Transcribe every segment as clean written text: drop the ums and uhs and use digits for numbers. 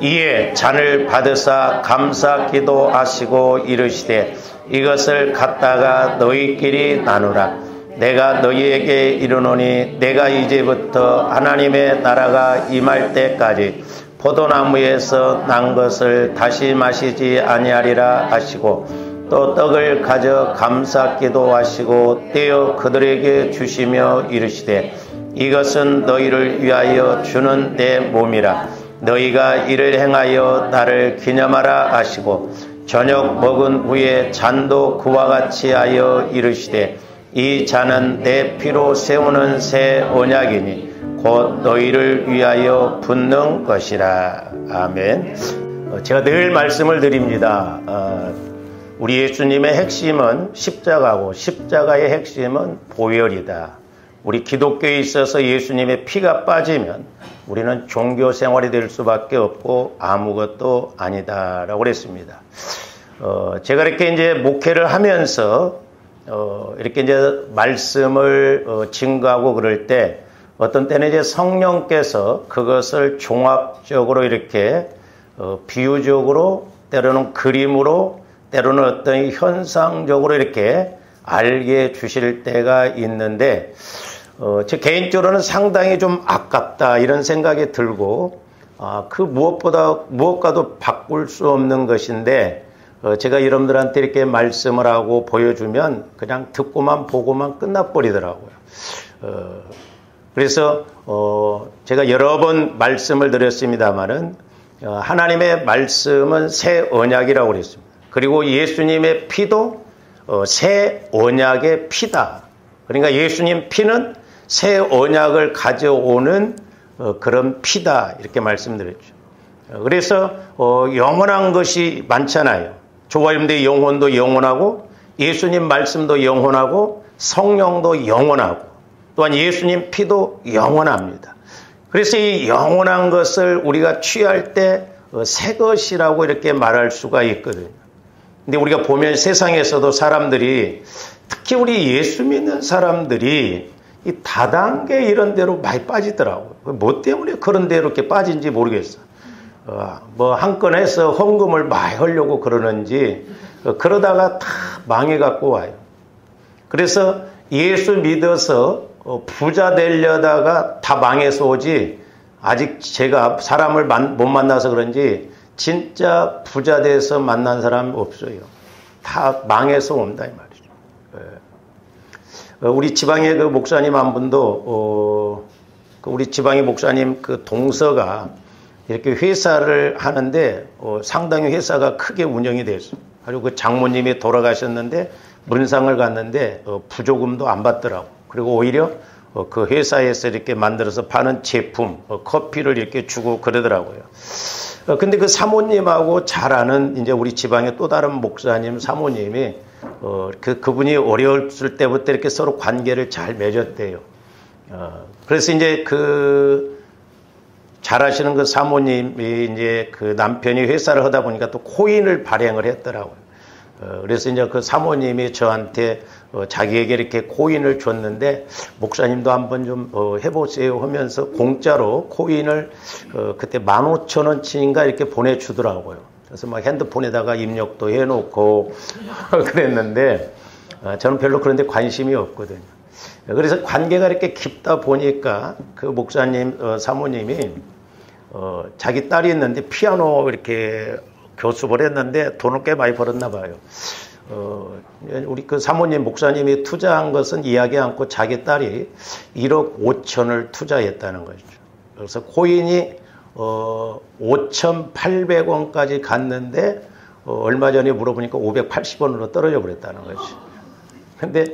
이에 잔을 받으사 감사 기도하시고 이르시되 이것을 갖다가 너희끼리 나누라. 내가 너희에게 이르노니 내가 이제부터 하나님의 나라가 임할 때까지 포도나무에서 난 것을 다시 마시지 아니하리라 하시고 또 떡을 가져 감사 기도하시고 떼어 그들에게 주시며 이르시되 이것은 너희를 위하여 주는 내 몸이라. 너희가 이를 행하여 나를 기념하라 하시고 저녁 먹은 후에 잔도 그와 같이 하여 이르시되 이 잔은 내 피로 세우는 새 언약이니 곧 너희를 위하여 붓는 것이라. 아멘. 제가 늘 말씀을 드립니다. 우리 예수님의 핵심은 십자가고 십자가의 핵심은 보혈이다. 우리 기독교에 있어서 예수님의 피가 빠지면 우리는 종교 생활이 될 수밖에 없고 아무것도 아니다라고 그랬습니다. 제가 이렇게 이제 목회를 하면서 이렇게 이제 말씀을 증거하고 그럴 때 어떤 때는 이제 성령께서 그것을 종합적으로 이렇게 비유적으로 때로는 그림으로 때로는 어떤 현상적으로 이렇게 알게 주실 때가 있는데 제 개인적으로는 상당히 좀 아깝다 이런 생각이 들고 그 무엇과도 바꿀 수 없는 것인데 제가 여러분들한테 이렇게 말씀을 하고 보여주면 그냥 듣고만 보고만 끝나버리더라고요. 그래서 제가 여러 번 말씀을 드렸습니다마는 하나님의 말씀은 새 언약이라고 그랬습니다. 그리고 예수님의 피도 새 언약의 피다. 그러니까 예수님 피는 새 언약을 가져오는 그런 피다 이렇게 말씀드렸죠. 그래서 영원한 것이 많잖아요. 조화임대 영혼도 영원하고 예수님 말씀도 영원하고 성령도 영원하고 또한 예수님 피도 영원합니다. 그래서 이 영원한 것을 우리가 취할 때 새 것이라고 이렇게 말할 수가 있거든요. 근데 우리가 보면 세상에서도 사람들이 특히 우리 예수 믿는 사람들이 이 다단계 이런 데로 많이 빠지더라고요. 뭐 때문에 그런 데로 이렇게 빠진지 모르겠어요. 뭐 한 건 해서 헌금을 많이 하려고 그러는지 그러다가 다 망해갖고 와요. 그래서 예수 믿어서 부자 되려다가 다 망해서 오지 아직 제가 사람을 못 만나서 그런지 진짜 부자 돼서 만난 사람 없어요. 다 망해서 온다 이 말이죠. 우리 지방의 그 목사님 한 분도 우리 지방의 목사님 그 동서가 이렇게 회사를 하는데 상당히 회사가 크게 운영이 됐어요. 그리고 그 장모님이 돌아가셨는데 문상을 갔는데 부조금도 안 받더라고. 그리고 오히려 그 회사에서 이렇게 만들어서 파는 제품, 커피를 이렇게 주고 그러더라고요. 근데 그 사모님하고 잘 아는 이제 우리 지방의 또 다른 목사님 사모님이 그분이 어려웠을 때부터 이렇게 서로 관계를 잘 맺었대요. 그래서 이제 잘 아시는 그 사모님이 이제 그 남편이 회사를 하다 보니까 또 코인을 발행을 했더라고요. 그래서 이제 그 사모님이 저한테 자기에게 이렇게 코인을 줬는데 목사님도 한번 좀 해보세요 하면서 공짜로 코인을 그때 15,000원치인가 이렇게 보내주더라고요. 그래서 막 핸드폰에다가 입력도 해놓고 그랬는데 저는 별로 그런 데 관심이 없거든요. 그래서 관계가 이렇게 깊다 보니까 그 목사님 사모님이 자기 딸이 있는데 피아노 이렇게 교습을 했는데 돈을 꽤 많이 벌었나 봐요. 우리 그 사모님 목사님이 투자한 것은 이야기 않고 자기 딸이 1억 5천을 투자했다는 거죠. 그래서 코인이 5,800원까지 갔는데 얼마 전에 물어보니까 580원으로 떨어져 버렸다는 거죠. 근데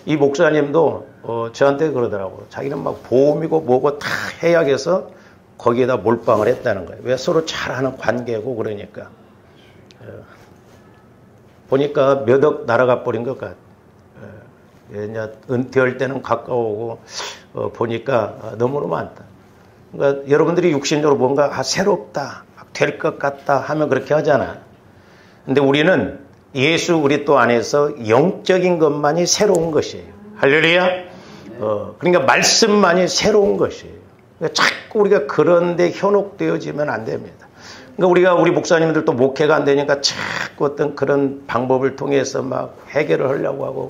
이 목사님도 저한테 그러더라고요. 자기는 막 보험이고 뭐고 다 해약해서 거기에다 몰빵을 했다는 거예요. 왜 서로 잘하는 관계고 그러니까. 보니까 몇 억 날아가 버린 것 같아요. 은퇴할 때는 가까워오고 보니까 너무너무 많다. 그러니까 여러분들이 육신적으로 뭔가 새롭다, 될 것 같다 하면 그렇게 하잖아. 근데 우리는 예수 그리스도 안에서 영적인 것만이 새로운 것이에요. 할렐루야. 그러니까 말씀만이 새로운 것이에요. 그러니까 자꾸 우리가 그런 데 현혹되어지면 안 됩니다. 그러니까 우리 목사님들도 목회가 안 되니까 자꾸 어떤 그런 방법을 통해서 막 해결을 하려고 하고,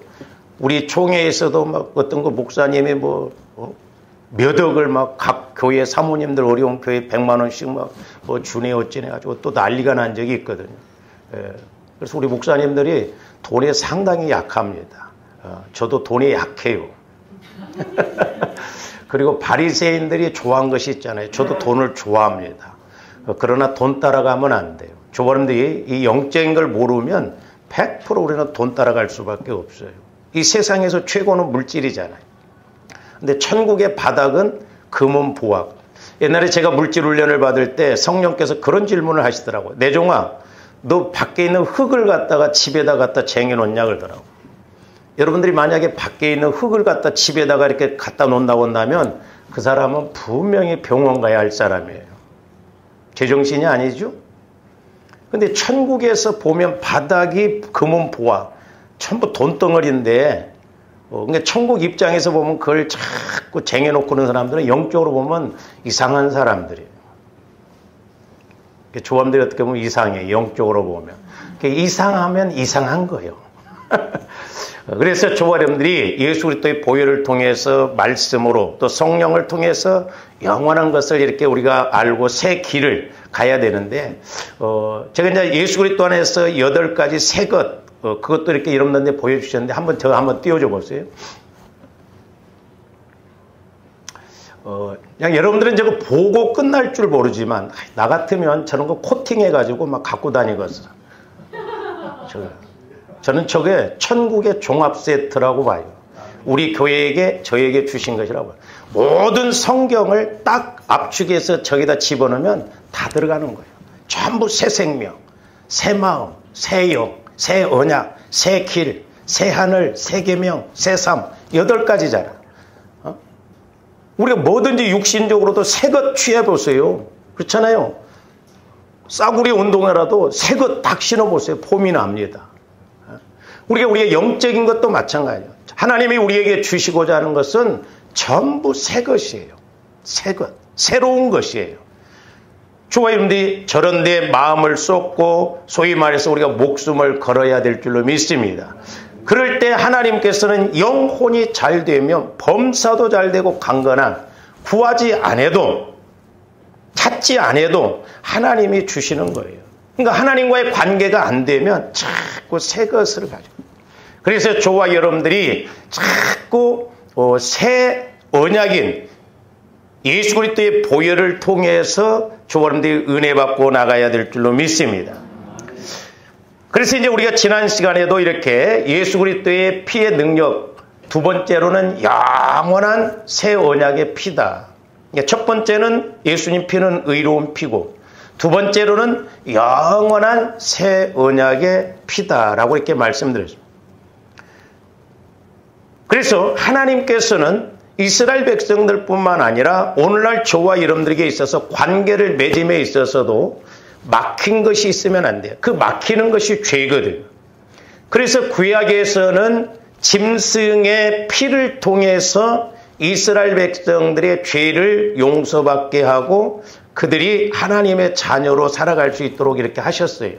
우리 총회에서도 막 어떤 거 목사님이 몇 억을 막 각 교회 사모님들 어려운 교회 100만 원씩 막 주네 어찌네 가지고 또 난리가 난 적이 있거든요. 예. 그래서 우리 목사님들이 돈에 상당히 약합니다. 저도 돈에 약해요. 그리고 바리새인들이 좋아한 것이 있잖아요. 저도 돈을 좋아합니다. 그러나 돈 따라가면 안 돼요. 조반들이 이 영적인 걸 모르면 100% 우리는 돈 따라갈 수밖에 없어요. 이 세상에서 최고는 물질이잖아요. 근데 천국의 바닥은 금은 보화. 옛날에 제가 물질 훈련을 받을 때 성령께서 그런 질문을 하시더라고요. 내종아, 너 밖에 있는 흙을 갖다가 집에다 갖다 쟁여놓냐 그러더라고요. 여러분들이 만약에 밖에 있는 흙을 갖다 집에다가 이렇게 갖다 놓는다고 한다면 그 사람은 분명히 병원 가야 할 사람이에요. 제정신이 아니죠? 근데 천국에서 보면 바닥이 금은 보화, 전부 돈덩어리인데, 그러니까 천국 입장에서 보면 그걸 자꾸 쟁여놓고 있는 사람들은 영적으로 보면 이상한 사람들이에요. 조함들이 어떻게 보면 이상해, 영적으로 보면. 이상하면 이상한 거예요. 그래서 조화령들이 예수 그리스도의 보혈을 통해서 말씀으로 또 성령을 통해서 영원한 것을 이렇게 우리가 알고 새 길을 가야 되는데, 제가 이제 예수 그리스도 안에서 8가지 새 것, 그것도 이렇게 여러분들한테 보여주셨는데 한번 띄워줘 보세요. 그냥 여러분들은 저거 보고 끝날 줄 모르지만 나 같으면 저런 거 코팅해가지고 막 갖고 다니거든. 저는 저게 천국의 종합 세트라고 봐요. 우리 교회에게 저에게 주신 것이라고 봐요. 모든 성경을 딱 압축해서 저기다 집어넣으면 다 들어가는 거예요. 전부 새 생명, 새 마음, 새 영, 새 언약, 새 길, 새 하늘, 새 계명, 새 삶, 8가지잖아. 우리가 뭐든지 육신적으로도 새 것 취해보세요. 그렇잖아요. 싸구려 운동화라도 새 것 딱 신어보세요. 폼이 납니다. 우리가 영적인 것도 마찬가지예요. 하나님이 우리에게 주시고자 하는 것은 전부 새 것이에요. 새 것, 새로운 것이에요. 주와 여러분들이 저런 데 마음을 쏟고 소위 말해서 우리가 목숨을 걸어야 될 줄로 믿습니다. 그럴 때 하나님께서는 영혼이 잘 되면 범사도 잘 되고 강건한, 구하지 않아도 찾지 않아도 하나님이 주시는 거예요. 그러니까 하나님과의 관계가 안 되면 자꾸 새 것을 가지고. 그래서 저와 여러분들이 자꾸 새 언약인 예수 그리스도의 보혈을 통해서 저와 여러분들이 은혜 받고 나가야 될 줄로 믿습니다. 그래서 이제 우리가 지난 시간에도 이렇게 예수 그리스도의 피의 능력, 두 번째로는 영원한 새 언약의 피다. 첫 번째는 예수님 피는 의로운 피고, 두 번째로는 영원한 새 언약의 피다라고 이렇게 말씀드렸습니다. 그래서 하나님께서는 이스라엘 백성들뿐만 아니라 오늘날 저와 여러분들에게 있어서 관계를 맺음에 있어서도 막힌 것이 있으면 안 돼요. 그 막히는 것이 죄거든요. 그래서 구약에서는 짐승의 피를 통해서 이스라엘 백성들의 죄를 용서받게 하고 그들이 하나님의 자녀로 살아갈 수 있도록 이렇게 하셨어요.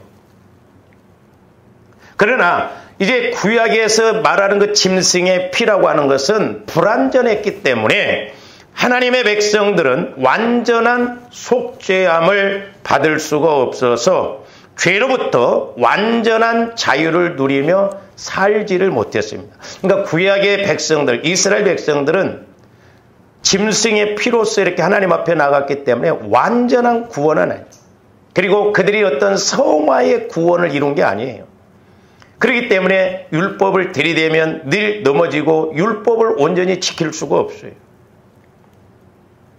그러나 이제 구약에서 말하는 그 짐승의 피라고 하는 것은 불완전했기 때문에 하나님의 백성들은 완전한 속죄함을 받을 수가 없어서 죄로부터 완전한 자유를 누리며 살지를 못했습니다. 그러니까 구약의 백성들, 이스라엘 백성들은 짐승의 피로서 이렇게 하나님 앞에 나갔기 때문에 완전한 구원은 아니에요. 그리고 그들이 어떤 성화의 구원을 이룬 게 아니에요. 그렇기 때문에 율법을 들이대면 늘 넘어지고 율법을 온전히 지킬 수가 없어요.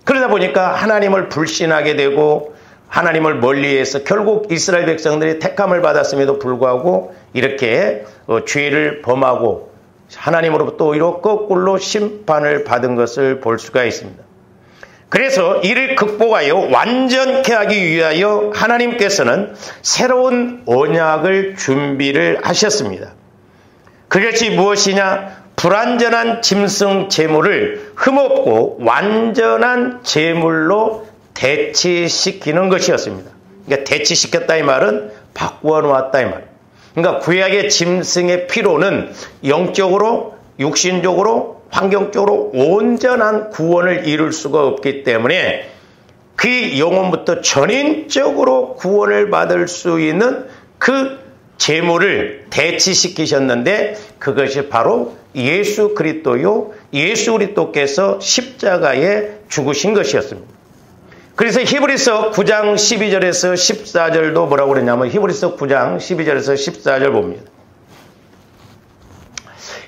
그러다 보니까 하나님을 불신하게 되고 하나님을 멀리해서 결국 이스라엘 백성들이 택함을 받았음에도 불구하고 이렇게 죄를 범하고 하나님으로부터 오히려 거꾸로 심판을 받은 것을 볼 수가 있습니다. 그래서 이를 극복하여 완전케 하기 위하여 하나님께서는 새로운 언약을 준비를 하셨습니다. 그것이 무엇이냐? 불완전한 짐승 제물을 흠없고 완전한 제물로 대체시키는 것이었습니다. 그러니까 대치시켰다 이 말은 바꾸어 놓았다 이 말. 그러니까 구약의 짐승의 피로는 영적으로, 육신적으로, 환경적으로 온전한 구원을 이룰 수가 없기 때문에 그 영혼부터 전인적으로 구원을 받을 수 있는 그 제물을 대치시키셨는데 그것이 바로 예수 그리스도요. 예수 그리스도께서 십자가에 죽으신 것이었습니다. 그래서 히브리서 9장 12절에서 14절도 뭐라고 그랬냐면 히브리서 9장 12절에서 14절 봅니다.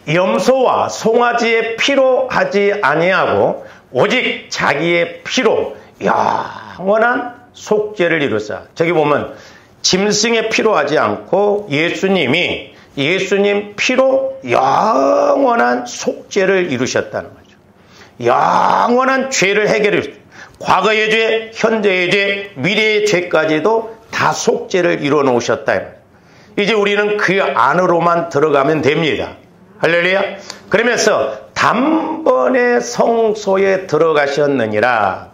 염소와 송아지의 피로 하지 아니하고 오직 자기의 피로 영원한 속죄를 이루사. 저기 보면 짐승의 피로 하지 않고 예수님 피로 영원한 속죄를 이루셨다는 거죠. 영원한 죄를 해결해 주셨어요. 과거의 죄, 현재의 죄, 미래의 죄까지도 다 속죄를 이루어 놓으셨다. 이제 우리는 그 안으로만 들어가면 됩니다. 할렐루야. 그러면서 단번에 성소에 들어가셨느니라.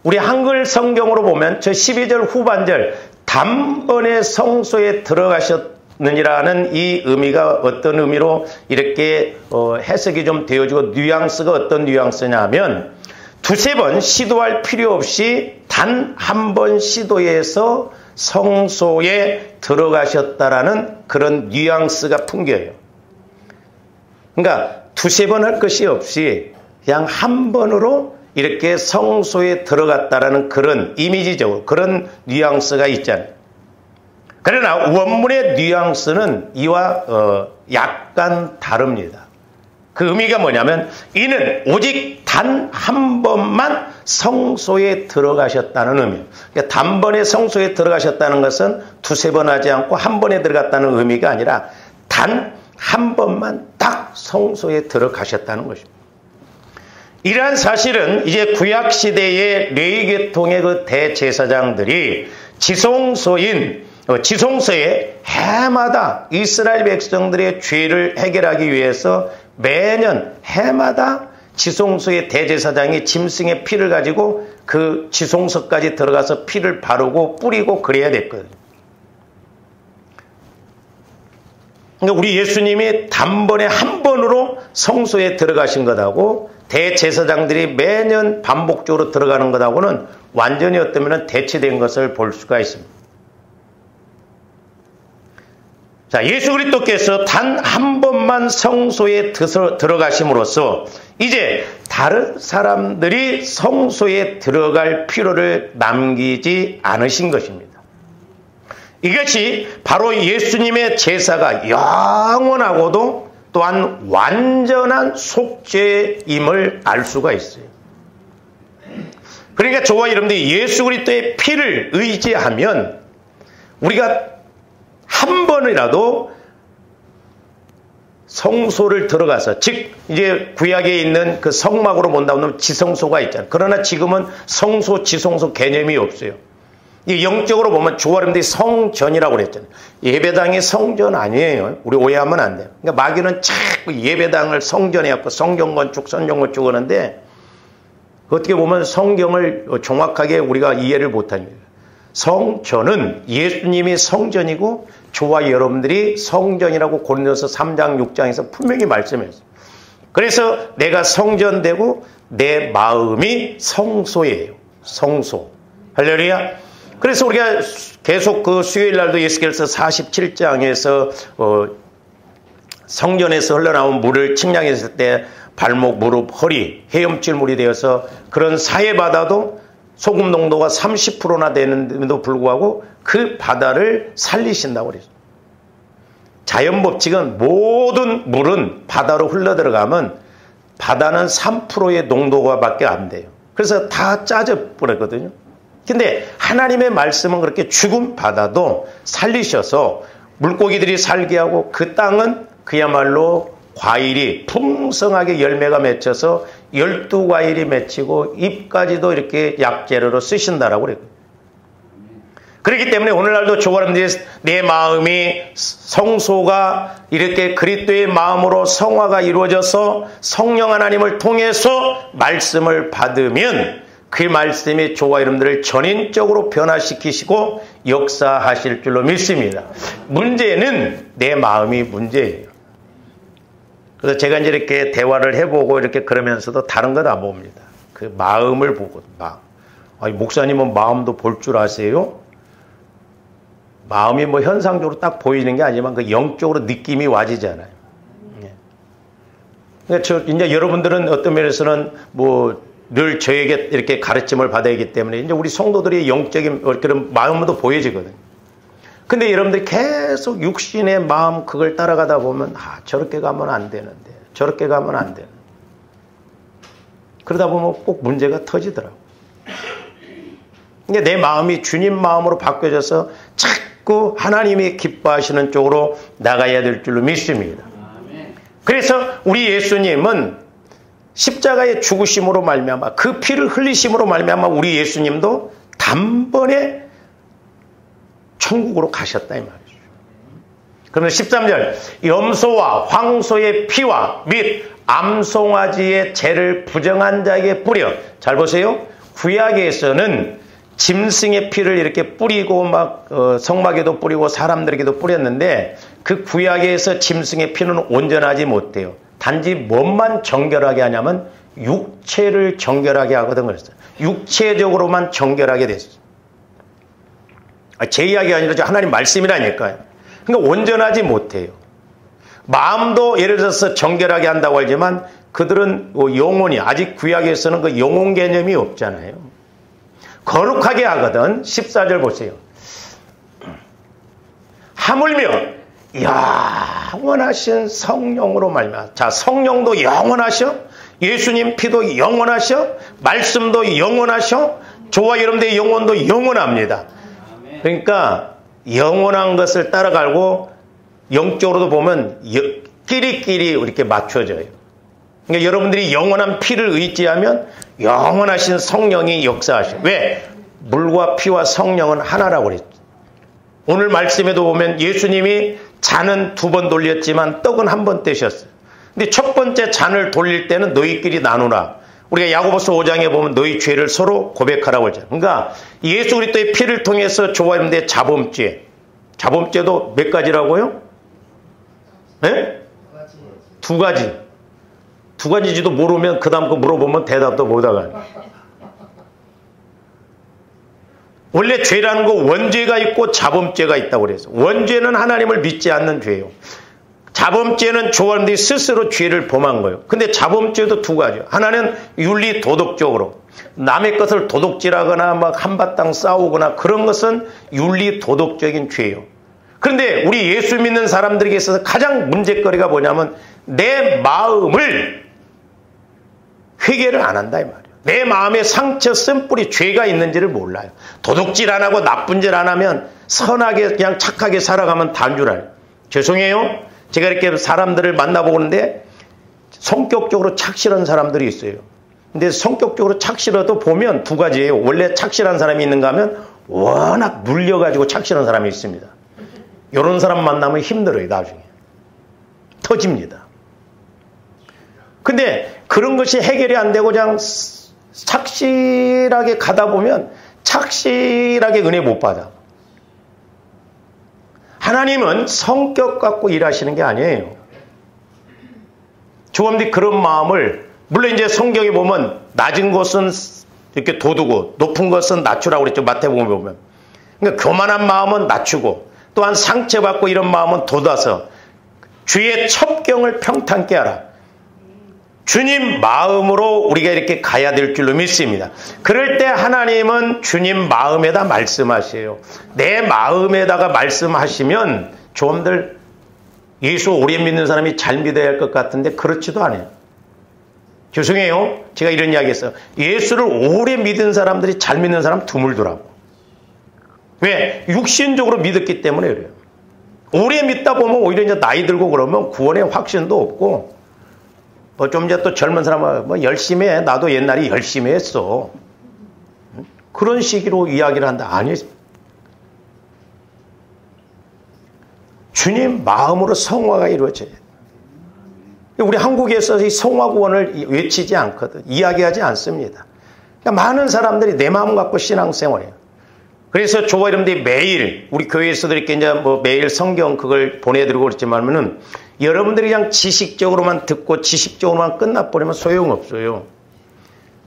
우리 한글 성경으로 보면 저 12절 후반절 단번에 성소에 들어가셨느니라는 이 의미가 어떤 의미로 이렇게 해석이 좀 되어지고 뉘앙스가 어떤 뉘앙스냐면 두세 번 시도할 필요 없이 단 한 번 시도해서 성소에 들어가셨다라는 그런 뉘앙스가 풍겨요. 그러니까 두세 번 할 것이 없이 그냥 한 번으로 이렇게 성소에 들어갔다라는 그런 이미지적으로 그런 뉘앙스가 있잖아요. 그러나 원문의 뉘앙스는 이와 약간 다릅니다. 그 의미가 뭐냐면 이는 오직 단 한 번만 성소에 들어가셨다는 의미예요. 그러니까 단번에 성소에 들어가셨다는 것은 두세 번 하지 않고 한 번에 들어갔다는 의미가 아니라 단 한 번만 딱 성소에 들어가셨다는 것입니다. 이러한 사실은 이제 구약시대의 레위계통의 그 대제사장들이 지성소에 해마다 이스라엘 백성들의 죄를 해결하기 위해서 매년 해마다 지성소의 대제사장이 짐승의 피를 가지고 그 지성소까지 들어가서 피를 바르고 뿌리고 그래야 됐거든요. 그러니까 우리 예수님이 단번에 한 번으로 성소에 들어가신 것하고 대제사장들이 매년 반복적으로 들어가는 것하고는 완전히 어쩌면 대치된 것을 볼 수가 있습니다. 자, 예수 그리스도께서 단 한 번만 성소에 들어가심으로써 이제 다른 사람들이 성소에 들어갈 필요를 남기지 않으신 것입니다. 이것이 바로 예수님의 제사가 영원하고도 또한 완전한 속죄임을 알 수가 있어요. 그러니까 저와 여러분들이 예수 그리스도의 피를 의지하면 우리가 한 번이라도 성소를 들어가서, 즉 이제 구약에 있는 그 성막으로 본다면 지성소가 있잖아요. 그러나 지금은 성소, 지성소 개념이 없어요. 이 영적으로 보면 저와 여러분들이 성전이라고 그랬잖아요. 예배당이 성전 아니에요. 우리 오해하면 안 돼요. 그러니까 마귀는 자꾸 예배당을 성전해갖고 성경건축 하는데 어떻게 보면 성경을 정확하게 우리가 이해를 못합니다. 성전은 예수님이 성전이고 저와 여러분들이 성전이라고 고린도서 3장 6장에서 분명히 말씀했어요. 그래서 내가 성전되고 내 마음이 성소예요. 성소. 할렐루야. 그래서 우리가 계속 그 수요일 날도 예수께서 47장에서 성전에서 흘러나온 물을 측량했을 때 발목, 무릎, 허리, 헤엄칠 물이 되어서 그런 사해 바다도 소금 농도가 30%나 되는데도 불구하고 그 바다를 살리신다고 그랬어요. 자연 법칙은 모든 물은 바다로 흘러들어가면 바다는 3%의 농도가 밖에 안 돼요. 그래서 다 짜져 버렸거든요. 근데 하나님의 말씀은 그렇게 죽은 바다도 살리셔서 물고기들이 살게 하고 그 땅은 그야말로 과일이 풍성하게 열매가 맺혀서 12과일이 맺히고 잎까지도 이렇게 약재료로 쓰신다라고 그래요. 그렇기 때문에 오늘날도 저와 여러분들이 내 마음이 성소가 이렇게 그리스도의 마음으로 성화가 이루어져서 성령 하나님을 통해서 말씀을 받으면 그 말씀이 저와 여러분들을 전인적으로 변화시키시고 역사하실 줄로 믿습니다. 문제는 내 마음이 문제예요. 그래서 제가 이제 이렇게 대화를 해보고 이렇게 그러면서도 다른 건 안 봅니다. 그 마음을 보고, 아니, 목사님은 마음도 볼 줄 아세요? 마음이 뭐 현상적으로 딱 보이는 게 아니지만 그 영적으로 느낌이 와지잖아요. 그러니까 이제 여러분들은 어떤 면에서는 뭐 늘 저에게 이렇게 가르침을 받아야 하기 때문에 이제 우리 성도들이 영적인 그런 마음도 보여지거든요. 근데 여러분들이 계속 육신의 마음 그걸 따라가다 보면 저렇게 가면 안 되는데 저렇게 가면 안 되는데 그러다 보면 꼭 문제가 터지더라고요. 내 마음이 주님 마음으로 바뀌어져서 자꾸 하나님이 기뻐하시는 쪽으로 나가야 될 줄로 믿습니다. 그래서 우리 예수님은 십자가의 죽으심으로 말미암아 그 피를 흘리심으로 말미암아 우리 예수님도 단번에 천국으로 가셨다 이 말이죠. 그러면 13절 염소와 황소의 피와 및 암송아지의 죄를 부정한 자에게 뿌려. 잘 보세요. 구약에서는 짐승의 피를 이렇게 뿌리고 막 성막에도 뿌리고 사람들에게도 뿌렸는데 그 구약에서 짐승의 피는 온전하지 못해요. 단지 뭐만 정결하게 하냐면 육체를 정결하게 하거든. 그랬어요. 육체적으로만 정결하게 됐어요. 제 이야기가 아니라 하나님 말씀이라니까요. 그러니까 온전하지 못해요. 마음도 예를 들어서 정결하게 한다고 하지만 그들은 영혼이 아직 구약에서는 그 영혼 개념이 없잖아요. 거룩하게 하거든. 14절 보세요. 하물며 영원하신 성령으로 말미암아. 자, 성령도 영원하셔. 예수님 피도 영원하셔. 말씀도 영원하셔. 저와 여러분들의 영혼도 영원합니다. 그러니까 영원한 것을 따라가고 영적으로도 보면 끼리끼리 이렇게 맞춰져요. 그러니까 여러분들이 영원한 피를 의지하면 영원하신 성령이 역사하셔. 왜? 물과 피와 성령은 하나라고 그랬죠. 오늘 말씀에도 보면 예수님이 잔은 2번 돌렸지만 떡은 1번 떼셨어요. 근데 첫 번째 잔을 돌릴 때는 너희끼리 나누라. 우리가 야고보서 5장에 보면 너희 죄를 서로 고백하라고 하잖아요. 그러니까 예수 그리스도의 피를 통해서 저와 여러분들의 자범죄도 몇 가지라고요? 네? 2가지. 2가지지도 모르면 그 다음 거 물어보면 대답도 못하가요. 원래 죄라는 거 원죄가 있고 자범죄가 있다고 그래서 원죄는 하나님을 믿지 않는 죄예요. 자범죄는 저와 여러분들이 스스로 죄를 범한 거예요. 근데 자범죄도 2가지요. 하나는 윤리 도덕적으로 남의 것을 도둑질하거나 막 한바탕 싸우거나 그런 것은 윤리 도덕적인 죄예요. 그런데 우리 예수 믿는 사람들에게 있어서 가장 문제거리가 뭐냐면 내 마음을 회개를 안 한다 이 말이에요. 내 마음에 상처 쓴뿌리 죄가 있는지를 몰라요. 도둑질 안 하고 나쁜 짓 안 하면 선하게 그냥 착하게 살아가면 다인 줄 알아요. 죄송해요. 제가 이렇게 사람들을 만나보는데 성격적으로 착실한 사람들이 있어요. 근데 성격적으로 착실해도 보면 2가지예요. 원래 착실한 사람이 있는가 하면 워낙 눌려가지고 착실한 사람이 있습니다. 이런 사람 만나면 힘들어요. 나중에. 터집니다. 근데 그런 것이 해결이 안 되고 그냥 착실하게 가다 보면 착실하게 은혜 못 받아. 하나님은 성격 갖고 일하시는 게 아니에요. 조금씩 그런 마음을 물론 이제 성경에 보면 낮은 것은 이렇게 돋우고 높은 것은 낮추라고 그랬죠. 마태복음에 보면. 그러니까 교만한 마음은 낮추고 또한 상처받고 이런 마음은 돋아서 주의 첩경을 평탄케 하라. 주님 마음으로 우리가 이렇게 가야 될 줄로 믿습니다. 그럴 때 하나님은 주님 마음에다 말씀하세요. 내 마음에다가 말씀하시면 조금들 예수 오래 믿는 사람이 잘 믿어야 할 것 같은데 그렇지도 않아요. 죄송해요. 제가 이런 이야기 했어요. 예수를 오래 믿은 사람들이 잘 믿는 사람 드물더라고. 왜? 육신적으로 믿었기 때문에 그래요. 오래 믿다 보면 오히려 이제 나이 들고 그러면 구원의 확신도 없고 좀 이제 또 젊은 사람은 열심히 해. 나도 옛날에 열심히 했어. 그런 식으로 이야기를 한다. 아니, 주님 마음으로 성화가 이루어져요. 우리 한국에서 이 성화 구원을 외치지 않거든. 이야기하지 않습니다. 그러니까 많은 사람들이 내 마음 갖고 신앙생활해요. 그래서 저와 여러분들이 매일 우리 교회에서도 이렇게 이제 뭐 매일 성경 그걸 보내드리고 그랬지만은 여러분들이 그냥 지식적으로만 듣고 지식적으로만 끝나버리면 소용없어요.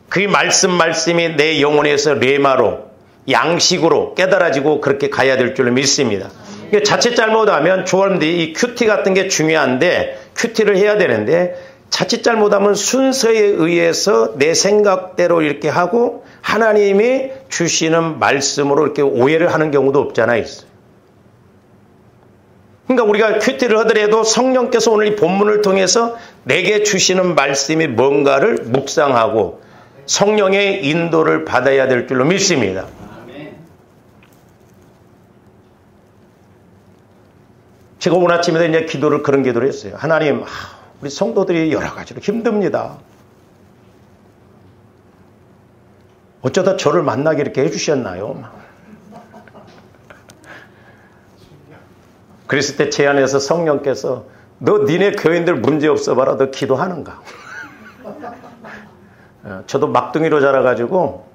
그 말씀이 내 영혼에서 레마로 양식으로 깨달아지고 그렇게 가야 될 줄로 믿습니다. 자칫 잘못하면 저와 여러분들이 이 큐티 같은 게 중요한데 큐티를 해야 되는데 자칫 잘못하면 순서에 의해서 내 생각대로 이렇게 하고 하나님이 주시는 말씀으로 이렇게 오해를 하는 경우도 없잖아요. 그러니까 우리가 큐티를 하더라도 성령께서 오늘 이 본문을 통해서 내게 주시는 말씀이 뭔가를 묵상하고 성령의 인도를 받아야 될 줄로 믿습니다. 제가 오늘 아침에 이제 그런 기도를 했어요. 하나님, 우리 성도들이 여러 가지로 힘듭니다. 어쩌다 저를 만나게 이렇게 해주셨나요? 그랬을 때 제 안에서 성령께서 너 니네 교인들 문제 없어 봐라. 너 기도하는가? 저도 막둥이로 자라가지고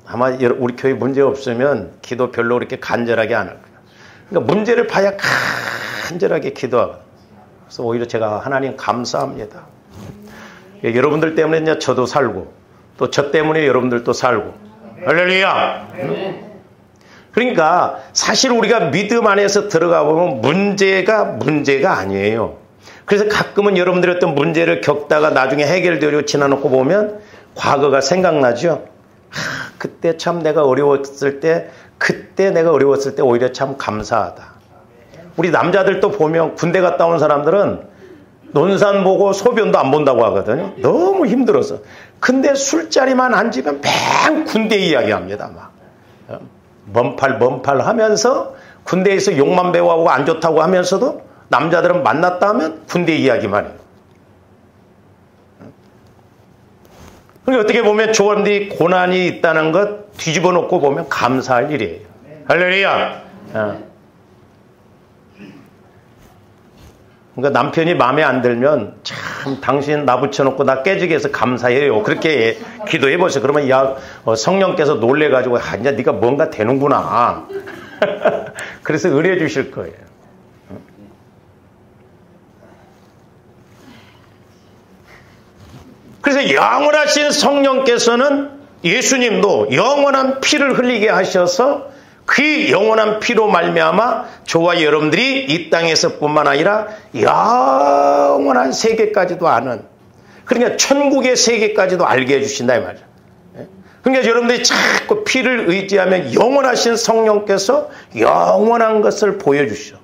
아마 우리 교회 문제 없으면 기도 별로 그렇게 간절하게 안 할 거예요. 그러니까 문제를 봐야 간절하게 기도하고 그래서 오히려 제가 하나님 감사합니다. 여러분들 때문에 이제 저도 살고 또 저 때문에 여러분들도 살고 할렐루야. 그러니까 사실 우리가 믿음 안에서 들어가 보면 문제가 아니에요. 그래서 가끔은 여러분들의 어떤 문제를 겪다가 나중에 해결되고 지나놓고 보면 과거가 생각나죠. 그때 참 내가 어려웠을 때 오히려 참 감사하다. 우리 남자들도 보면 군대 갔다 온 사람들은 논산 보고 소변도 안 본다고 하거든요. 너무 힘들어서. 근데 술자리만 앉으면 맹 군대 이야기합니다. 막 먼팔 하면서 군대에서 욕만 배워하고 안 좋다고 하면서도 남자들은 만났다 하면 군대 이야기만 해요. 그러니까 어떻게 보면 조원들이 고난이 있다는 것 뒤집어 놓고 보면 감사할 일이에요. 할렐루야. 그러니까 남편이 마음에 안 들면 참 당신 나 붙여놓고 나 깨지게 해서 감사해요. 그렇게 기도해 보세요. 그러면 성령께서 놀래가지고 이제 네가 뭔가 되는구나. 그래서 은혜 주실 거예요. 그래서 영원하신 성령께서는 예수님도 영원한 피를 흘리게 하셔서 그 영원한 피로 말미암아 저와 여러분들이 이 땅에서뿐만 아니라 영원한 세계까지도 아는, 그러니까 천국의 세계까지도 알게 해주신다 이 말이에요. 그러니까 여러분들이 자꾸 피를 의지하면 영원하신 성령께서 영원한 것을 보여주셔.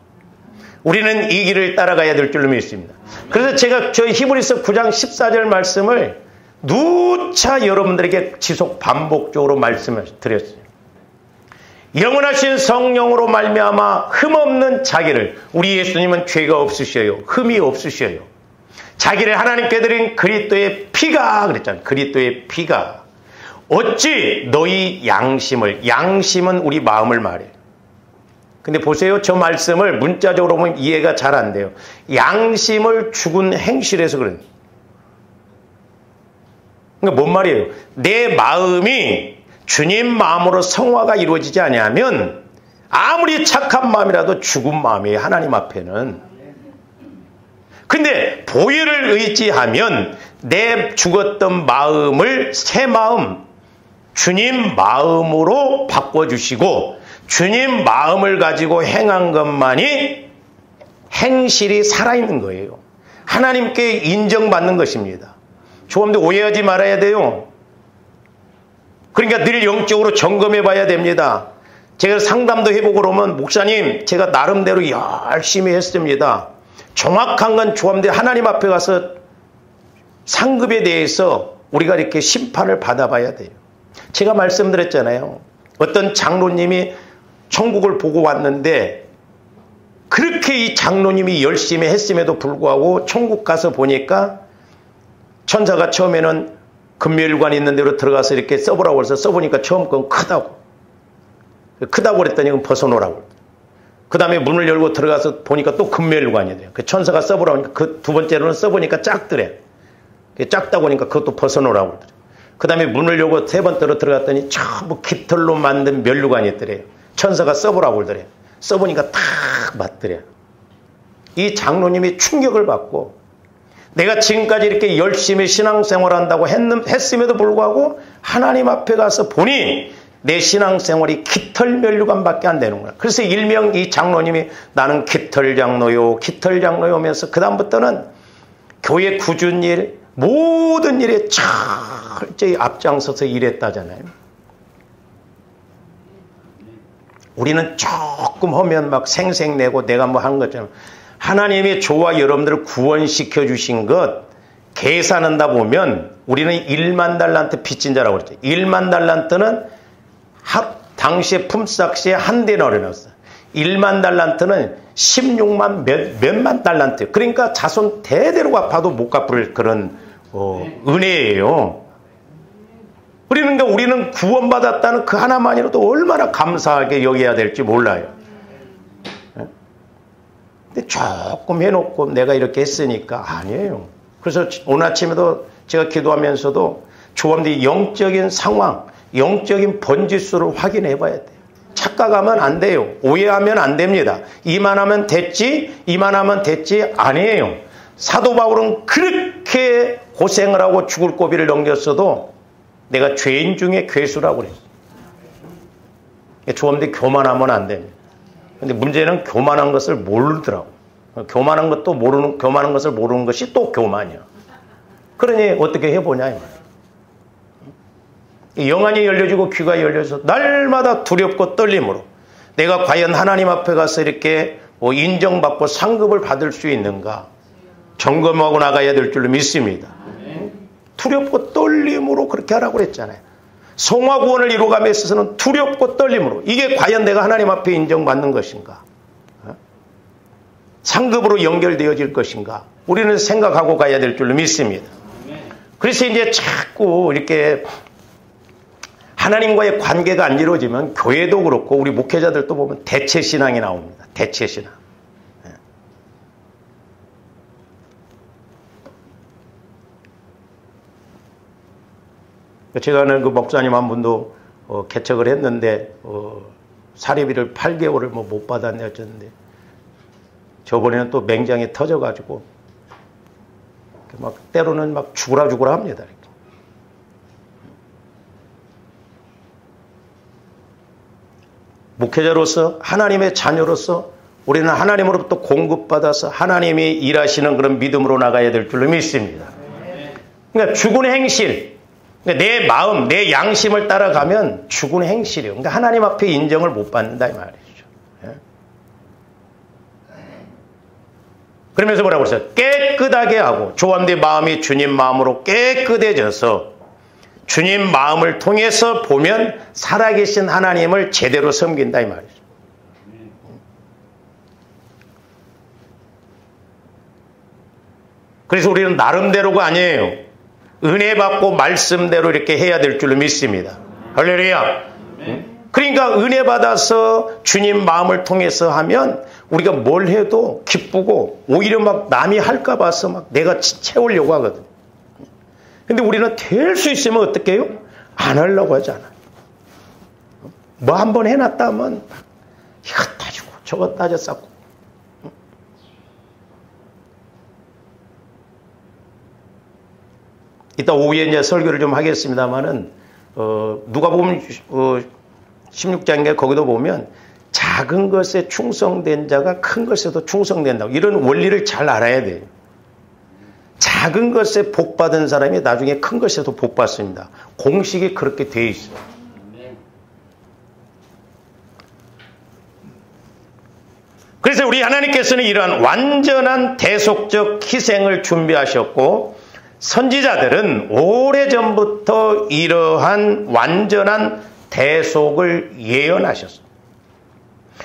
우리는 이 길을 따라가야 될 줄로 믿습니다. 그래서 제가 저희 히브리서 9장 14절 말씀을 누차 여러분들에게 지속 반복적으로 말씀을 드렸어요. 영원하신 성령으로 말미암아 흠없는 자기를, 우리 예수님은 죄가 없으셔요. 흠이 없으셔요. 자기를 하나님께 드린 그리스도의 피가, 그랬잖아요. 그리스도의 피가 어찌 너희 양심은 우리 마음을 말해요. 근데 보세요. 저 말씀을 문자적으로 보면 이해가 잘 안 돼요. 양심을 죽은 행실에서 그런. 그러니까 뭔 말이에요? 내 마음이 주님 마음으로 성화가 이루어지지 아니하면 아무리 착한 마음이라도 죽은 마음이에요. 하나님 앞에는. 근데 보혈을 의지하면 내 죽었던 마음을 새 마음, 주님 마음으로 바꿔주시고 주님 마음을 가지고 행한 것만이 행실이 살아있는 거예요. 하나님께 인정받는 것입니다. 조금도 오해하지 말아야 돼요. 그러니까 늘 영적으로 점검해 봐야 됩니다. 제가 상담도 해보고 그러면 목사님 제가 나름대로 열심히 했습니다. 정확한 건 조금도 하나님 앞에 가서 상급에 대해서 우리가 이렇게 심판을 받아봐야 돼요. 제가 말씀드렸잖아요. 어떤 장로님이 천국을 보고 왔는데 그렇게 이 장로님이 열심히 했음에도 불구하고 천국 가서 보니까 천사가 처음에는 금멸관 있는 데로 들어가서 이렇게 써보라고 해서 써보니까 처음 건 크다고 그랬더니 그건 벗어놓으라고. 그 다음에 문을 열고 들어가서 보니까 또 금멸관이 돼요. 그 천사가 써보라고 하니까 그 두 번째로는 써보니까 작더래. 작다고 하니까 그것도 벗어놓으라고 그러더래. 그 다음에 문을 열고 3번 떨어뜨려갔더니 전부 깃털로 만든 면류관이 있더래요. 천사가 써보라고 그러더래요. 써보니까 딱 맞더래요. 이 장로님이 충격을 받고 내가 지금까지 이렇게 열심히 신앙생활 한다고 했음에도 불구하고 하나님 앞에 가서 보니 내 신앙생활이 깃털면류관밖에 안 되는 거야. 그래서 일명 이 장로님이 나는 깃털장로요, 깃털장로요 하면서 그 다음부터는 교회 굳은 일, 모든 일에 철저히 앞장서서 일했다잖아요. 우리는 조금 하면 막 생색내고 내가 뭐 한 것처럼 하나님이 저와 여러분들을 구원시켜 주신 것 계산한다 보면 우리는 1만 달란트 빚진 자라고 그랬죠. 1만 달란트는 당시에 품삯시에 한 데나리였어요. 1만 달란트는 16만 몇만 달란트. 그러니까 자손 대대로 갚아도 못 갚을 그런 은혜예요. 그러니까 우리는 구원받았다는 그 하나만이라도 얼마나 감사하게 여겨야 될지 몰라요. 근데 조금 해놓고 내가 이렇게 했으니까 아니에요. 그래서 오늘 아침에도 제가 기도하면서도 조합들이 영적인 상황, 영적인 번지수를 확인해 봐야 돼요. 착각하면 안 돼요. 오해하면 안 됩니다. 이만하면 됐지, 이만하면 됐지 아니에요. 사도 바울은 그렇게 고생을 하고 죽을 고비를 넘겼어도 내가 죄인 중에 괴수라고 그랬어요. 조합들이 교만하면 안 됩니다. 근데 문제는 교만한 것을 모르더라고. 교만한 것도 모르는, 교만한 것을 모르는 것이 또 교만이야. 그러니 어떻게 해보냐, 이 말이야. 영안이 열려지고 귀가 열려서 날마다 두렵고 떨림으로 내가 과연 하나님 앞에 가서 이렇게 인정받고 상급을 받을 수 있는가 점검하고 나가야 될 줄로 믿습니다. 두렵고 떨림으로 그렇게 하라고 그랬잖아요. 성화 구원을 이루어감에 있어서는 두렵고 떨림으로 이게 과연 내가 하나님 앞에 인정받는 것인가? 상급으로 연결되어질 것인가? 우리는 생각하고 가야 될 줄로 믿습니다. 그래서 이제 자꾸 이렇게 하나님과의 관계가 안 이루어지면 교회도 그렇고 우리 목회자들도 보면 대체신앙이 나옵니다. 대체신앙. 제가 아는 그 목사님 한 분도 개척을 했는데 사례비를 8개월을 못 받았네 어쩌는데 저번에는 또 맹장이 터져가지고 막 때로는 막 죽으라 합니다. 이렇게. 목회자로서 하나님의 자녀로서 우리는 하나님으로부터 공급받아서 하나님이 일하시는 그런 믿음으로 나가야 될 줄로 믿습니다. 그러니까 죽은 행실, 그러니까 내 마음, 내 양심을 따라가면 죽은 행실이에요. 그러니까 하나님 앞에 인정을 못 받는다 이 말이죠. 그러면서 뭐라고 그랬어요? 깨끗하게 하고 조함대 마음이 주님 마음으로 깨끗해져서 주님 마음을 통해서 보면 살아계신 하나님을 제대로 섬긴다 이 말이죠. 그래서 우리는 나름대로가 아니에요. 은혜 받고 말씀대로 이렇게 해야 될 줄로 믿습니다. 할렐루야. 그러니까 은혜 받아서 주님 마음을 통해서 하면 우리가 뭘 해도 기쁘고 오히려 막 남이 할까 봐서 막 내가 채우려고 하거든. 근데 우리는 될 수 있으면 어떻게 해요? 안 하려고 하잖아. 뭐 한번 해놨다 하면 이거 따지고 저거 따져 쌓고. 이따 오후에 이제 설교를 좀 하겠습니다만은, 누가복음 16장인가 거기도 보면 작은 것에 충성된 자가 큰 것에도 충성된다고. 이런 원리를 잘 알아야 돼요. 작은 것에 복 받은 사람이 나중에 큰 것에도 복 받습니다. 공식이 그렇게 돼 있어요. 그래서 우리 하나님께서는 이러한 완전한 대속적 희생을 준비하셨고 선지자들은 오래전부터 이러한 완전한 대속을 예언하셨습니다.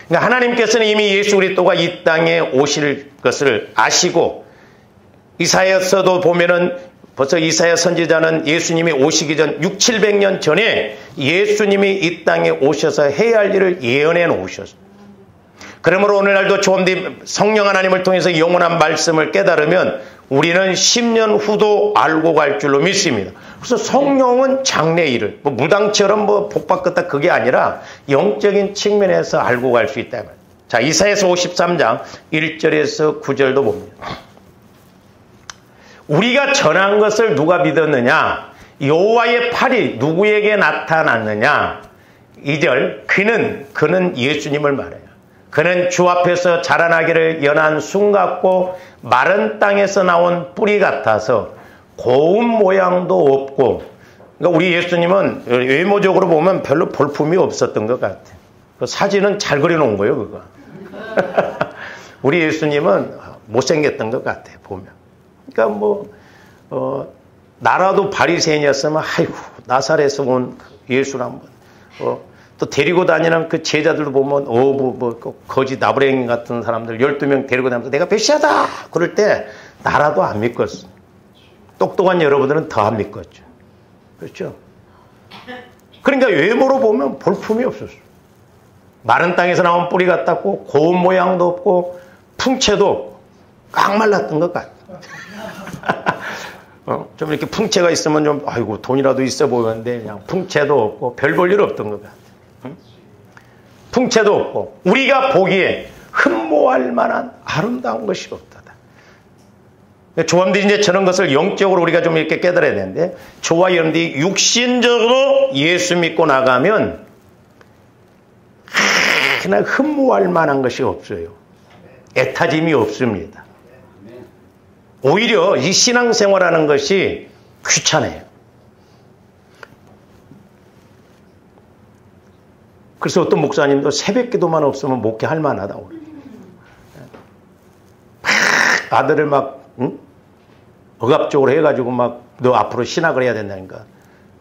그러니까 하나님께서는 이미 예수 그리스도가 이 땅에 오실 것을 아시고 이사야서도 보면은 벌써 이사야 선지자는 예수님이 오시기 전 600~700년 전에 예수님이 이 땅에 오셔서 해야 할 일을 예언해 놓으셨습니다. 그러므로 오늘날도 성령 하나님을 통해서 영원한 말씀을 깨달으면 우리는 10년 후도 알고 갈 줄로 믿습니다. 그래서 성령은 장래 일을, 무당처럼 복받겠다 그게 아니라 영적인 측면에서 알고 갈 수 있다. 자, 이사야서 53장 1절에서 9절도 봅니다. 우리가 전한 것을 누가 믿었느냐? 여호와의 팔이 누구에게 나타났느냐? 2절, 그는 예수님을 말해요. 그는 주 앞에서 자라나기를 연한 순 같고 마른 땅에서 나온 뿌리 같아서 고운 모양도 없고, 그러니까 우리 예수님은 외모적으로 보면 별로 볼품이 없었던 것 같아요. 그 사진은 잘 그려놓은 거예요, 그거. 우리 예수님은 못생겼던 것 같아요, 보면. 그러니까 나라도 바리새인이었으면 아이고 나사렛에서 온 예수를 한번 또 데리고 다니는 그 제자들도 보면 거지 나부랭이 같은 사람들 12명 데리고 다니면서 내가 메시아다 그럴 때 나라도 안 믿겠어. 똑똑한 여러분들은 더 안 믿겠죠. 그렇죠? 그러니까 외모로 보면 볼품이 없었어. 마른 땅에서 나온 뿌리 같았고 고운 모양도 없고 풍채도 없고 꽉 말랐던 것 같아. 좀 이렇게 풍채가 있으면 좀 아이고 돈이라도 있어 보이는데 그냥 풍채도 없고 별 볼 일 없던 것 같아. 풍채도 없고 우리가 보기에 흠모할 만한 아름다운 것이 없다. 조함들이 이제 저런 것을 영적으로 우리가 좀 이렇게 깨달아야 되는데, 저와 여러분들이 육신적으로 예수 믿고 나가면 그냥 흠모할 만한 것이 없어요. 애타짐이 없습니다. 오히려 이 신앙생활하는 것이 귀찮아요. 그래서 어떤 목사님도 새벽 기도만 없으면 목회할 만하다고 그래요. 아들을 억압적으로 해가지고 너 앞으로 신학을 해야 된다니까.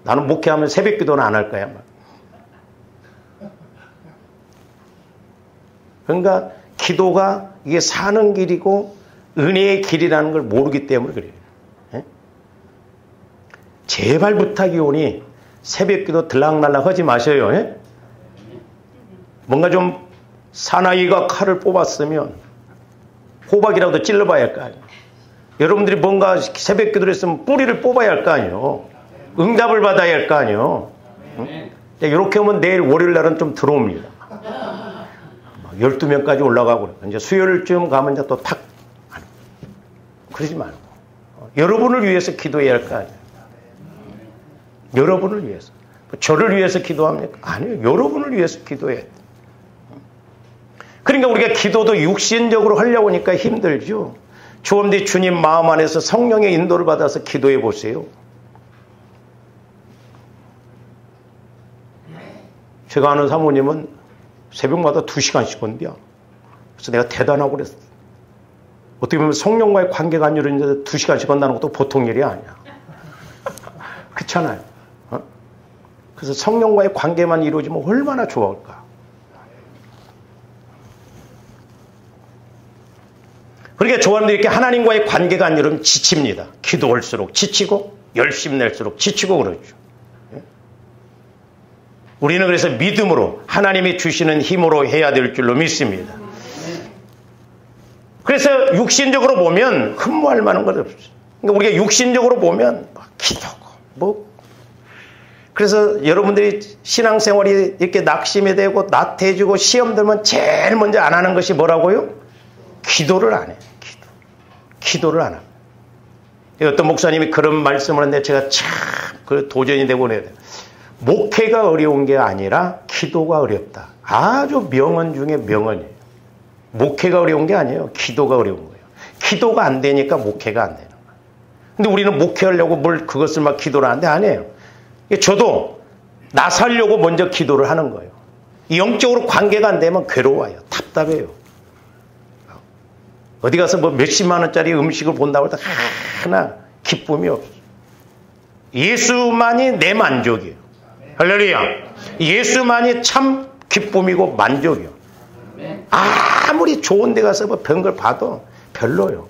나는 목회하면 새벽 기도는 안 할 거야. 그러니까 기도가 이게 사는 길이고 은혜의 길이라는 걸 모르기 때문에 그래요. 제발 부탁이 오니 새벽 기도 들락날락 하지 마셔요. 뭔가 좀 사나이가 칼을 뽑았으면 호박이라도 찔러봐야 할 거 아니에요. 여러분들이 뭔가 새벽 기도를 했으면 뿌리를 뽑아야 할 거 아니에요. 응답을 받아야 할 거 아니에요. 이렇게 하면 내일 월요일 날은 좀 들어옵니다. 12명까지 올라가고 이제 수요일쯤 가면 이제 또 탁. 그러지 말고 여러분을 위해서 기도해야 할 거 아니에요. 여러분을 위해서. 저를 위해서 기도합니까? 아니요. 여러분을 위해서 기도해야 돼요. 그러니까 우리가 기도도 육신적으로 하려고 하니까 힘들죠. 조금뒤 주님 마음 안에서 성령의 인도를 받아서 기도해 보세요. 제가 아는 사모님은 새벽마다 2시간씩 건대요. 그래서 내가 대단하고 그랬어. 어떻게 보면 성령과의 관계가 안 이루어지는데 2시간씩 건다는 것도 보통 일이 아니야. 그렇잖아요. 그래서 성령과의 관계만 이루어지면 얼마나 좋을까. 그러니까 조합들이 이렇게 하나님과의 관계가 안 이루어지면 지칩니다. 기도할수록 지치고 열심 낼수록 지치고 그러죠. 우리는 그래서 믿음으로 하나님이 주시는 힘으로 해야 될 줄로 믿습니다. 그래서 육신적으로 보면 흠모할 만한 것 없어요. 그러니까 우리가 육신적으로 보면 기도고 그래서 여러분들이 신앙생활이 이렇게 낙심이 되고 나태해지고 시험 들면 제일 먼저 안 하는 것이 뭐라고요? 기도를 안 해요. 기도를 안 합니다. 어떤 목사님이 그런 말씀을 하는데 제가 참 도전이 되고 그래요. 목회가 어려운 게 아니라 기도가 어렵다. 아주 명언 중에 명언이에요. 목회가 어려운 게 아니에요. 기도가 어려운 거예요. 기도가 안 되니까 목회가 안 되는 거예요. 근데 우리는 목회하려고 그것을 기도를 하는데 아니에요. 저도 나 살려고 먼저 기도를 하는 거예요. 영적으로 관계가 안 되면 괴로워요. 답답해요. 어디 가서 몇십만 원짜리 음식을 본다고 해도 하나 기쁨이 없어요. 예수만이 내 만족이에요. 할렐루야. 예수만이 참 기쁨이고 만족이에요. 아무리 좋은 데 가서 병걸 봐도 별로요.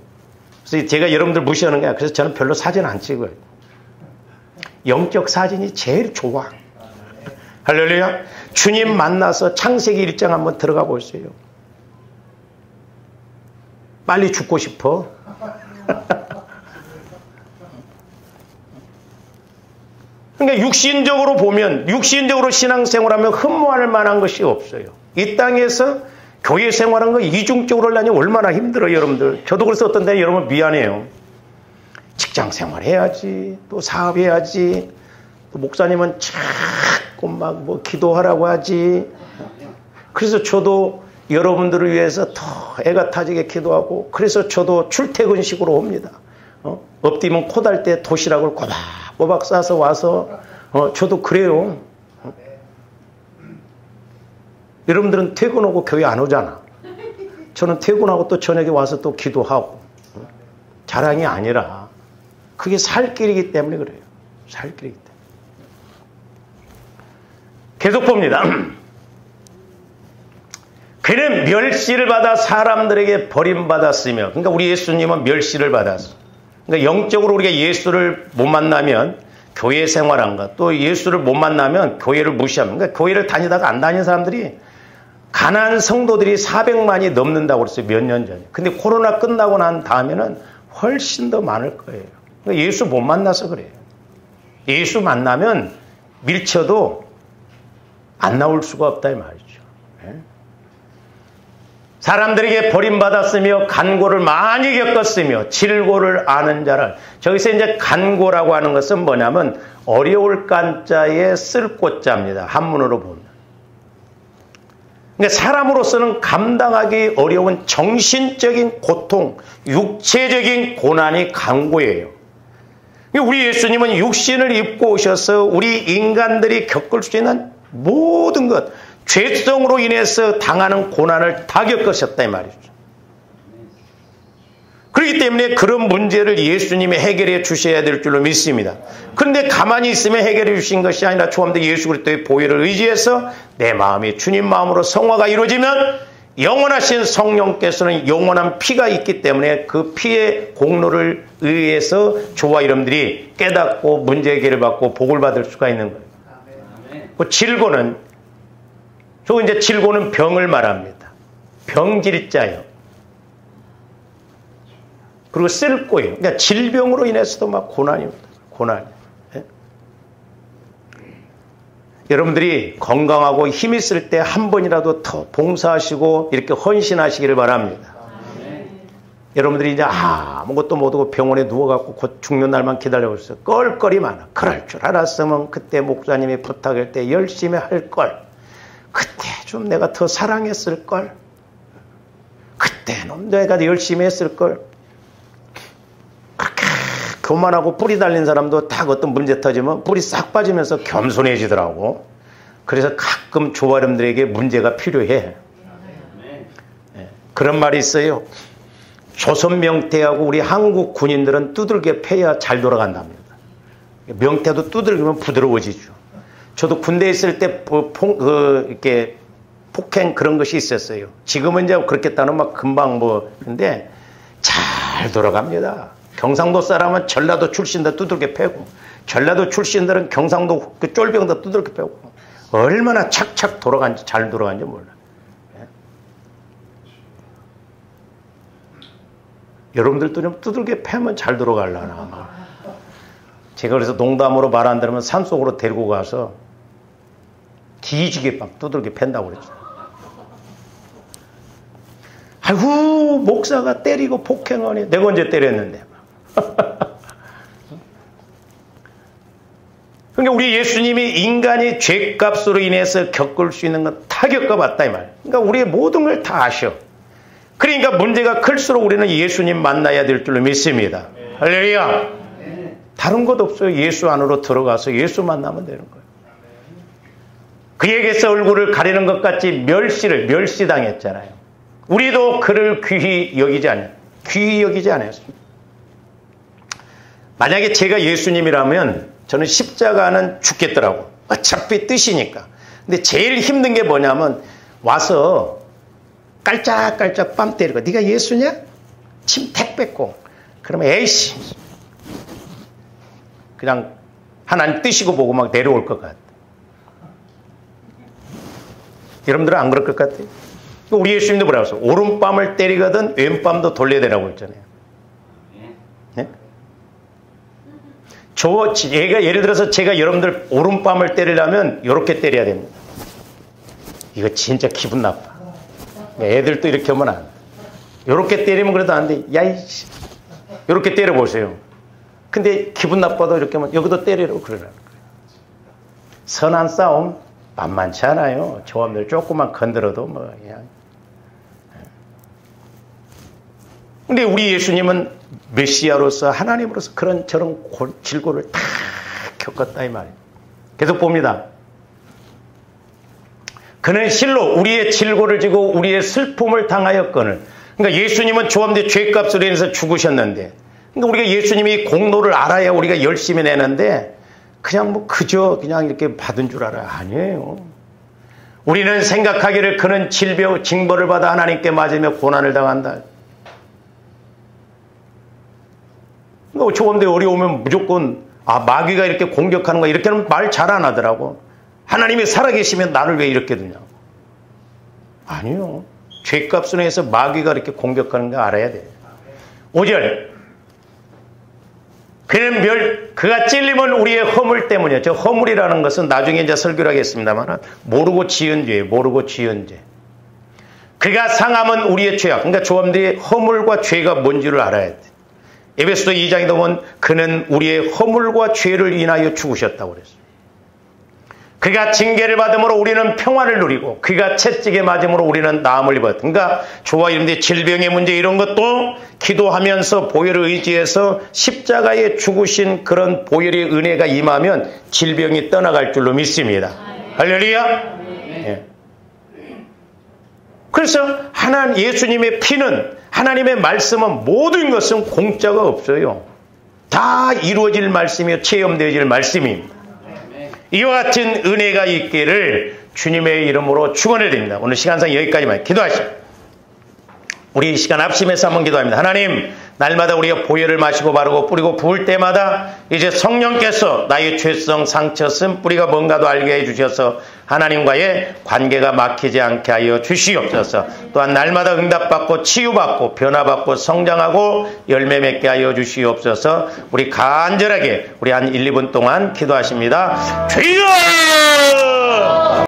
그래서 제가 여러분들 무시하는 거야. 그래서 저는 별로 사진 안 찍어요. 영적 사진이 제일 좋아. 할렐루야. 주님 만나서 창세기 1장 한번 들어가 보세요. 빨리 죽고 싶어. 그러니까 육신적으로 보면, 육신적으로 신앙생활하면 흠모할 만한 것이 없어요. 이 땅에서 교회 생활한 거 이중적으로 하려니 얼마나 힘들어요, 여러분들. 저도 그래서 어떤 데 여러분 미안해요. 직장 생활해야지, 또 사업해야지, 또 목사님은 자꾸 막 뭐 기도하라고 하지. 그래서 저도 여러분들을 위해서 더 애가 타지게 기도하고, 그래서 저도 출퇴근식으로 옵니다. 엎디면 코달 때 도시락을 꼬박꼬박 싸서 와서, 저도 그래요. 여러분들은 퇴근하고 교회 안 오잖아. 저는 퇴근하고 또 저녁에 와서 또 기도하고. 자랑이 아니라 그게 살 길이기 때문에 그래요. 살 길이기 때문에. 계속 봅니다. 그는 멸시를 받아 사람들에게 버림받았으며, 그러니까 우리 예수님은 멸시를 받았어. 그러니까 영적으로 우리가 예수를 못 만나면 교회 생활한 것, 또 예수를 못 만나면 교회를 무시하면, 그러니까 교회를 다니다가 안 다니는 사람들이 가난한 성도들이 400만이 넘는다고 그랬어요. 몇 년 전에. 근데 코로나 끝나고 난 다음에는 훨씬 더 많을 거예요. 그러니까 예수 못 만나서 그래요. 예수 만나면 밀쳐도 안 나올 수가 없다 이 말이죠. 사람들에게 버림받았으며 간고를 많이 겪었으며 질고를 아는 자를. 저기서 이제 간고라고 하는 것은 뭐냐면 어려울 간자에 쓸 꽃자입니다. 한문으로 보면. 그러니까 사람으로서는 감당하기 어려운 정신적인 고통, 육체적인 고난이 간고예요. 우리 예수님은 육신을 입고 오셔서 우리 인간들이 겪을 수 있는 모든 것, 죄성으로 인해서 당하는 고난을 다 겪으셨다 이 말이죠. 그렇기 때문에 그런 문제를 예수님이 해결해 주셔야 될 줄로 믿습니다. 그런데 가만히 있으면 해결해 주신 것이 아니라 초함대 예수 그리스도의 보혈을 의지해서 내 마음이 주님 마음으로 성화가 이루어지면 영원하신 성령께서는 영원한 피가 있기 때문에 그 피의 공로를 의해서 저와 여러분들이 깨닫고 문제 해결을 받고 복을 받을 수가 있는 거예요. 그 질고는, 저 이제 질고는 병을 말합니다. 병질자요. 그리고 쓸고예요. 그러니까 질병으로 인해서도 막 고난입니다. 고난. 예? 여러분들이 건강하고 힘 있을 때 한 번이라도 더 봉사하시고 이렇게 헌신하시기를 바랍니다. 여러분들이 이제 아무것도 못하고 병원에 누워갖고 곧 죽는 날만 기다리고 있어요. 껄껄이 많아. 그럴 줄 알았으면 그때 목사님이 부탁할 때 열심히 할 걸. 그때 좀 내가 더 사랑했을 걸. 그때는 내가 열심히 했을 걸. 그렇게 교만하고 뿌리 달린 사람도 딱 어떤 문제 터지면 뿌리 싹 빠지면서 겸손해지더라고. 그래서 가끔 조아름들에게 문제가 필요해. 네. 그런 말이 있어요. 조선 명태하고 우리 한국 군인들은 두들겨 패야 잘 돌아간답니다. 명태도 두들기면 부드러워지죠. 저도 군대에 있을 때 이렇게 폭행 그런 것이 있었어요. 지금은 이제 그렇겠다는 막 금방 근데 잘 돌아갑니다. 경상도 사람은 전라도 출신들 두들겨 패고, 전라도 출신들은 경상도 그 쫄병도 두들겨 패고, 얼마나 착착 돌아간지, 잘 돌아간지 몰라. 여러분들도 좀 두들겨 패면 잘 돌아가려나. 제가 그래서 농담으로 말 안 들으면 산속으로 데리고 가서 뒤지게 막 두들겨 팬다고 그랬죠. 아이고, 목사가 때리고 폭행하니. 내가 언제 때렸는데. 그러니까 우리 예수님이 인간이 죄값으로 인해서 겪을 수 있는 건 다 겪어봤다 이 말. 그러니까 우리의 모든 걸 다 아셔. 그러니까 문제가 클수록 우리는 예수님 만나야 될 줄로 믿습니다. 할렐루야. 다른 것 없어요. 예수 안으로 들어가서 예수 만나면 되는 거예요. 그에게서 얼굴을 가리는 것 같이 멸시당했잖아요. 우리도 그를 귀히 여기지 않았습니다. 만약에 제가 예수님이라면 저는 십자가는 죽겠더라고. 어차피 뜻이니까. 근데 제일 힘든 게 뭐냐면 와서 깔짝깔짝 뺨 때리고 네가 예수냐? 침택 뱉고 그러면 에이씨 그냥 하나님 뜻이고 보고 막 내려올 것 같아. 여러분들은 안 그럴 것 같아요? 우리 예수님도 뭐라고 했어요? 오른뺨을 때리거든 왼뺨도 돌려야 되라고 했잖아요. 네? 예를 들어서 제가 여러분들 오른뺨을 때리려면 이렇게 때려야 됩니다. 이거 진짜 기분 나빠. 애들도 이렇게 하면 안 돼. 이렇게 때리면 그래도 안 돼. 야이씨. 이렇게 때려보세요. 근데 기분 나빠도 이렇게 하면 여기도 때리라고 그러라는 거예요. 선한 싸움 만만치 않아요. 조합들 조금만 건드려도 뭐 그냥. 근데 우리 예수님은 메시아로서 하나님으로서 그런 저런 질고를 다 겪었다 이 말이에요. 계속 봅니다. 그는 실로 우리의 질고를 지고 우리의 슬픔을 당하였거늘. 그러니까 예수님은 조합대 죄값으로 인해서 죽으셨는데, 그러니까 우리가 예수님이 공로를 알아야 우리가 열심히 내는데 그냥 뭐 그저 그냥 이렇게 받은 줄 알아요. 아니에요. 우리는 생각하기를 그는 질병 징벌을 받아 하나님께 맞으며 고난을 당한다. 그러니까 조합대 어려우면 무조건 마귀가 이렇게 공격하는 거 이렇게는 말 잘 안 하더라고. 하나님이 살아계시면 나를 왜 이렇게 두냐. 아니요. 죄값으로 해서 마귀가 이렇게 공격하는 거 알아야 돼요. 5절. 그가 찔림은 우리의 허물 때문이에요. 저 허물이라는 것은 나중에 이제 설교를 하겠습니다만 모르고 지은 죄, 모르고 지은 죄. 그가 상함은 우리의 죄악. 그러니까 조합들이 허물과 죄가 뭔지를 알아야 돼. 에베소서 2장에 보면 그는 우리의 허물과 죄를 인하여 죽으셨다고 그랬어요. 그가 징계를 받음으로 우리는 평화를 누리고 그가 채찍에 맞음으로 우리는 나음을 입었다. 그러니까 조와 이런데 질병의 문제 이런 것도 기도하면서 보혈을 의지해서 십자가에 죽으신 그런 보혈의 은혜가 임하면 질병이 떠나갈 줄로 믿습니다. 할렐루야. 네. 그래서 예수님의 피는 하나님의 말씀은 모든 것은 공짜가 없어요. 다 이루어질 말씀이요 체험되어질 말씀입니다. 이와 같은 은혜가 있기를 주님의 이름으로 축원을 드립니다. 오늘 시간상 여기까지만 기도하시죠. 우리 이 시간 합심해서 한번 기도합니다. 하나님, 날마다 우리가 보혈을 마시고 바르고 뿌리고 부을 때마다 이제 성령께서 나의 죄성, 상처, 쓴뿌리가 뭔가도 알게 해주셔서 하나님과의 관계가 막히지 않게 하여 주시옵소서. 또한 날마다 응답받고 치유받고 변화받고 성장하고 열매 맺게 하여 주시옵소서. 우리 간절하게 우리 한 1, 2분 동안 기도하십니다. 주여!